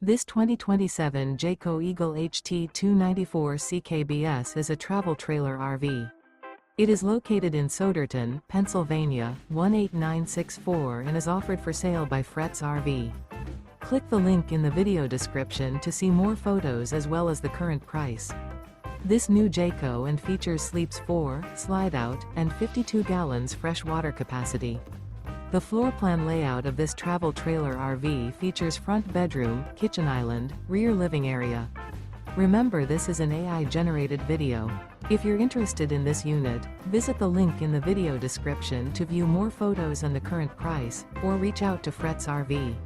This 2027 Jayco Eagle HT294 CKBS is a travel trailer RV. It is located in Souderton, Pennsylvania, 18964 and is offered for sale by Fretz RV. Click the link in the video description to see more photos as well as the current price. This new Jayco and features sleeps 4, slide-out, and 52 gallons fresh water capacity. The floor plan layout of this travel trailer RV features front bedroom, kitchen island, rear living area. Remember, this is an AI-generated video. If you're interested in this unit, visit the link in the video description to view more photos and the current price, or reach out to Fretz RV.